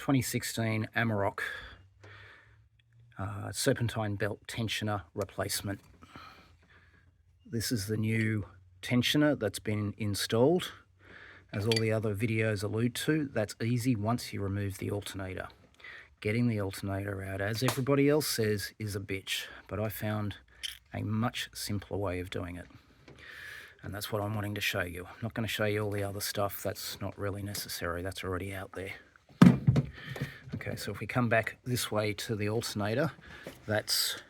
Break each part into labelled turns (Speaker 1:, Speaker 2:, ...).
Speaker 1: 2016 Amarok serpentine belt tensioner replacement. This is the new tensioner that's been installed. As all the other videos allude to, that's easy once you remove the alternator. Getting the alternator out, as everybody else says, is a bitch, but I found a much simpler way of doing it. And that's what I'm wanting to show you. I'm not going to show you all the other stuff. That's not really necessary. That's already out there. Okay, so if we come back this way to the alternator, that's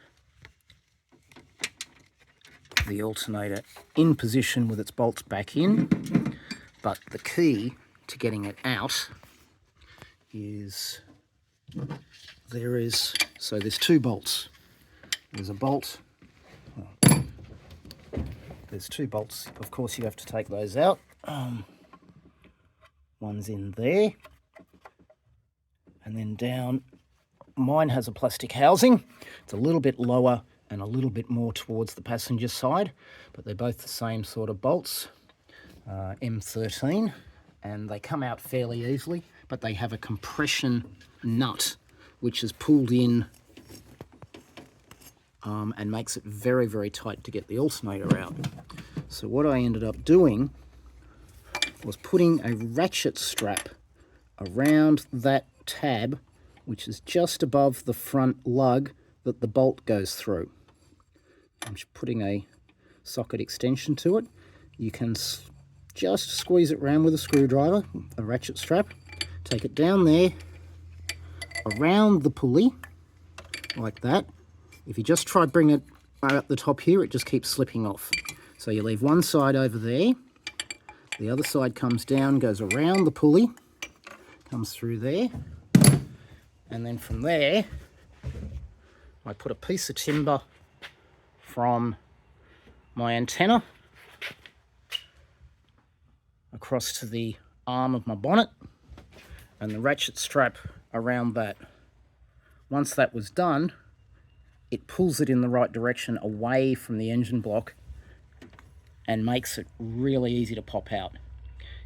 Speaker 1: the alternator in position with its bolts back in. But the key to getting it out is so there's two bolts. There's a bolt. There's two bolts. Of course, you have to take those out. One's in there. And then down, mine has a plastic housing. It's a little bit lower and a little bit more towards the passenger side, but they're both the same sort of bolts, M13, and they come out fairly easily, but they have a compression nut which is pulled in and makes it very, very tight to get the alternator out. So what I ended up doing was putting a ratchet strap around that tab, which is just above the front lug that the bolt goes through. I'm just putting a socket extension to it. You can just squeeze it around with a screwdriver, a ratchet strap, take it down there, around the pulley, like that. If you just try to bring it out the top here, it just keeps slipping off. So you leave one side over there, the other side comes down, goes around the pulley, comes through there, and then from there I put a piece of timber from my antenna across to the arm of my bonnet and the ratchet strap around that. Once that was done, it pulls it in the right direction away from the engine block and makes it really easy to pop out.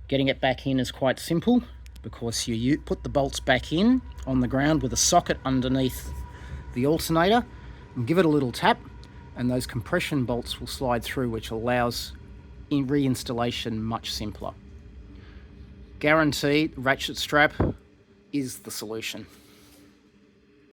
Speaker 1: Getting it back in is quite simple because you put the bolts back in on the ground with a socket underneath the alternator and give it a little tap, and those compression bolts will slide through, which allows reinstallation much simpler. Guaranteed, ratchet strap is the solution.